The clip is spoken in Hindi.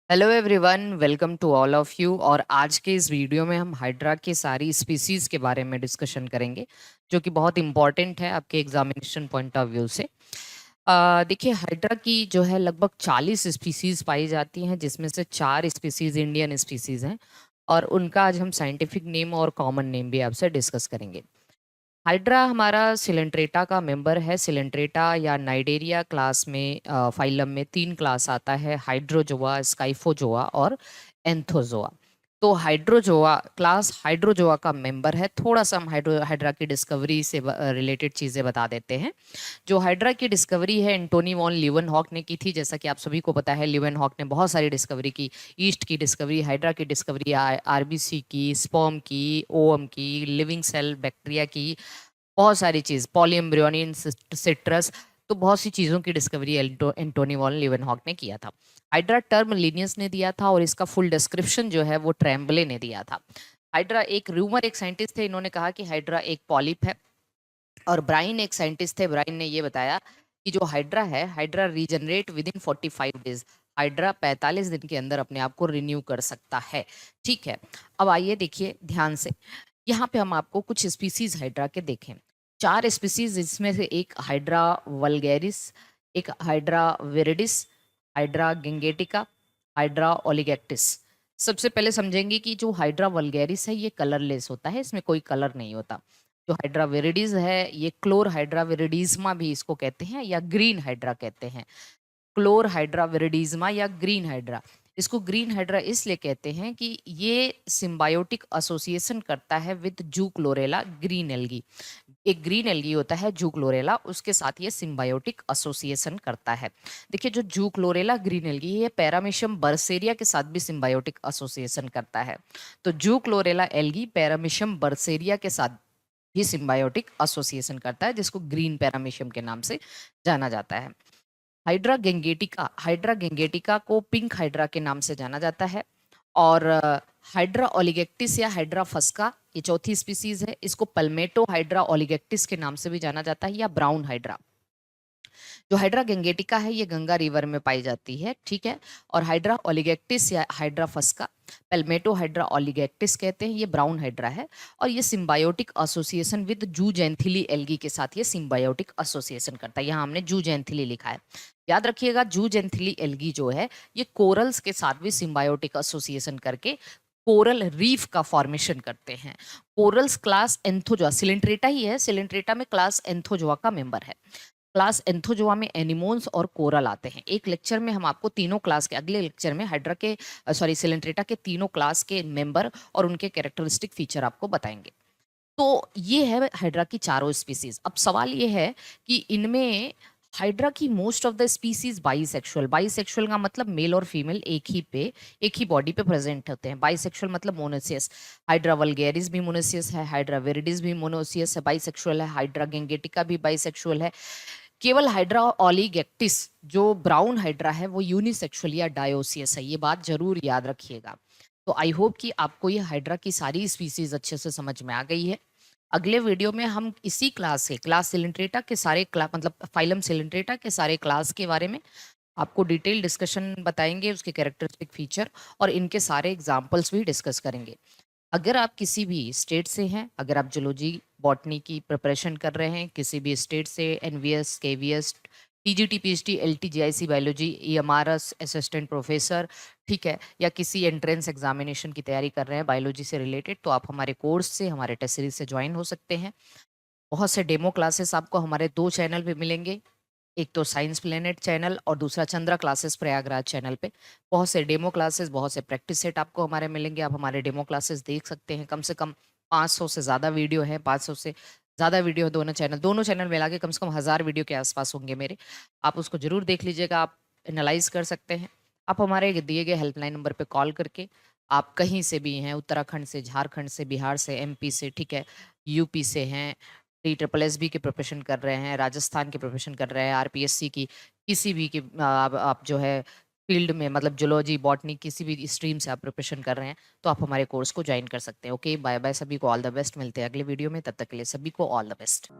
Hello everyone, welcome to all of you. और आज के इस वीडियो में हम हाइड्रा की सारी स्पीसीज के बारे में डिस्कशन करेंगे, जो कि बहुत इंपॉर्टेंट है आपके एग्जामिनेशन पॉइंट ऑफ व्यू से। देखिए, हाइड्रा की जो है लगभग 40 स्पीसीज पाई जाती हैं, जिसमें से 4 स्पीसीज इंडियन स्पीसीज हैं और उनका आज हम साइंटिफिक नेम और कॉमन नेम भी आपसे डिस्कस करेंगे। हाइड्रा हमारा सिलेंट्रेटा का मेंबर है। सिलेंट्रेटा या नाइडेरिया क्लास में फाइलम में 3 क्लास आता है: हाइड्रोजोआ, स्काइफोजोआ और एंथोजोआ। तो हाइड्रोजोआ क्लास हाइड्रोजोआ का मेंबर है। थोड़ा सा हम हाइड्रा की डिस्कवरी से रिलेटेड चीज़ें बता देते हैं। जो हाइड्रा की डिस्कवरी है एंटोनी वॉन लीवनहॉक ने की थी। जैसा कि आप सभी को पता है, लीवनहॉक ने बहुत सारी डिस्कवरी की। ईस्ट की डिस्कवरी, हाइड्रा की डिस्कवरी, आरबीसी की, स्पर्म की, ओवम की, लिविंग सेल बैक्टीरिया की, बहुत सारी चीज़, पॉलीएम्ब्रियोनियन सिट्रस। तो बहुत सी चीज़ों की डिस्कवरी एंटोनी वॉन लीवनहॉक ने किया था। हाइड्रा टर्म लिनियस ने दिया था और इसका फुल डिस्क्रिप्शन जो है वो ट्रेम्बले ने दिया था। हाइड्रा एक साइंटिस्ट थे, इन्होंने कहा कि हाइड्रा एक पॉलिप है। और ब्राइन एक साइंटिस्ट थे, ब्राइन ने ये बताया कि जो हाइड्रा है, hydra regenerate with in 45 days. Hydra 45 दिन के अंदर अपने आप को रिन्यू कर सकता है। ठीक है, अब आइए देखिए ध्यान से। यहाँ पे हम आपको कुछ स्पीसीज हाइड्रा के देखें। 4 स्पीसीज, इसमें से एक हाइड्रा वल्गैरिस, एक हाइड्रा विरिडिस, हाइड्रा गिंगेटिका, हाइड्रा ओलिगैक्टिस। सबसे पहले समझेंगे कि जो हाइड्रा वल्गैरिस है ये कलरलेस होता है, इसमें कोई कलर नहीं होता। जो हाइड्रा विरिडीज है ये क्लोर हाइड्रा विरिडीजमा भी इसको कहते हैं या ग्रीन हाइड्रा कहते हैं। क्लोर हाइड्रा विरिडीजमा या ग्रीन हाइड्रा। इसको ग्रीन हाइड्रा इसलिए कहते हैं कि ये सिम्बायोटिक एसोसिएशन करता है विद जू क्लोरेला ग्रीन एल्गी। एक ग्रीन एल्गी होता है जू क्लोरेला, उसके साथ ये सिम्बायोटिक एसोसिएशन करता है। देखिए, जो जू क्लोरेला ग्रीन एल्गी ये पैरामीशियम बर्सेरिया के साथ भी सिम्बायोटिक एसोसिएशन करता है। तो जू क्लोरेला एल्गी पैरामीशियम बर्सेरिया के साथ भी सिम्बायोटिक एसोसिएशन करता है, जिसको ग्रीन पैरामीशियम के नाम से जाना जाता है। हाइड्रा गेंगेटिका को पिंक हाइड्रा के नाम से जाना जाता है। और हाइड्रा ओलिगेक्टिस या हाइड्रा फस्का, ये चौथी स्पीसीज है। इसको पल्मेटो हाइड्रा ओलिगेक्टिस के नाम से भी जाना जाता है या ब्राउन हाइड्रा। जो हाइड्रा गेंगेटिका है ये गंगा रिवर में पाई जाती है। ठीक है, और हाइड्रा ओलिगेक्टिस या हाइड्रा फस्का, पेल्मेटो हाइड्रा ओलिगेक्टिस कहते हैं, ये ब्राउन हाइड्रा है। और ये सिम्बायोटिक एसोसिएशन विद जूजेंथिली एल्गी के साथ ये सिम्बायोटिक एसोसिएशन करता है। यहाँ हमने जूजेंथिली लिखा है, याद रखिएगा। जूजेंथिली एल्गी जो है ये कोरल्स के साथ भी सिम्बायोटिक एसोसिएशन करके कोरल रीफ का फॉर्मेशन करते हैं। कोरल्स क्लास एंथोजोआ, सिलेंट्रेटा ही है, सिलेंट्रेटा में क्लास एंथोजोआ का मेंबर है। क्लास एंथोजोआ में एनिमोन्स और कोरल आते हैं। एक लेक्चर में हम आपको तीनों क्लास के, अगले लेक्चर में हाइड्रा के सिलेंट्रेटा के तीनों क्लास के मेंबर और उनके कैरेक्टरिस्टिक फीचर आपको बताएंगे। तो ये है हाइड्रा की चारों स्पीसीज। अब सवाल ये है कि इनमें हाइड्रा की most of the species bisexual. Bisexual का मतलब मेल और फीमेल एक ही बॉडी पे प्रेजेंट होते हैं। बाइसेक्सुअल मतलब मोनोसियस। हाइड्रा वल्गैरिस भी मोनोसियस है, हाइड्रा विरिडिस भी मोनोसियस है, बाइसेक्सुअल है। हाइड्रा गेंगेटिका भी बाइसेक्सुअल है। केवल हाइड्रा ओलिगैक्टिस जो ब्राउन हाइड्रा है वो यूनिसेक्सुअल या डायोसियस है। ये बात जरूर याद रखिएगा। तो आई होप कि आपको ये हाइड्रा की सारी स्पीसीज अच्छे से समझ में आ गई है। अगले वीडियो में हम इसी क्लास के, क्लास सिलेंट्रेटा के सारे मतलब फाइलम सिलेंट्रेटा के सारे क्लास के बारे में आपको डिटेल डिस्कशन बताएंगे, उसके कैरेक्टरिस्टिक फीचर और इनके सारे एग्जाम्पल्स भी डिस्कस करेंगे। अगर आप किसी भी स्टेट से हैं, अगर आप जूलॉजी बॉटनी की प्रिपरेशन कर रहे हैं किसी भी स्टेट से, NVS, KVS, TGT, PhD, LT, GIC biology, EMRS assistant professor, ठीक है, या किसी एंट्रेंस एग्जामिनेशन की तैयारी कर रहे हैं बायोलॉजी से रिलेटेड, तो आप हमारे कोर्स से, हमारे टेस्ट सीरीज से ज्वाइन हो सकते हैं। बहुत से डेमो क्लासेस आपको हमारे 2 चैनल पे मिलेंगे। एक तो साइंस प्लेनेट चैनल और दूसरा चंद्रा क्लासेस प्रयागराज चैनल पे। बहुत से डेमो क्लासेस, बहुत से प्रैक्टिस सेट आपको हमारे मिलेंगे। आप हमारे डेमो क्लासेस देख सकते हैं। कम से कम 500 से ज़्यादा वीडियो है, 500 से ज़्यादा वीडियो है। दोनों चैनल मिला के कम से कम 1000 वीडियो के आसपास होंगे मेरे। आप उसको ज़रूर देख लीजिएगा, आप एनालाइज कर सकते हैं। आप हमारे दिए गए हेल्पलाइन नंबर पर कॉल करके, आप कहीं से भी हैं, उत्तराखंड से, झारखंड से, बिहार से, एमपी से, ठीक है, यूपी से हैं, ट्रिपल की प्रिपरेशन कर रहे हैं, राजस्थान की प्रिपरेशन कर रहे हैं, आरपीएससी की, किसी भी की आप जो है फील्ड में, मतलब जूलॉजी बॉटनी किसी भी स्ट्रीम से आप प्रिपरेशन कर रहे हैं, तो आप हमारे कोर्स को ज्वाइन कर सकते हैं। ओके, बाय बाय, सभी को ऑल द बेस्ट। मिलते हैं अगले वीडियो में, तब तक के लिए सभी को ऑल द बेस्ट।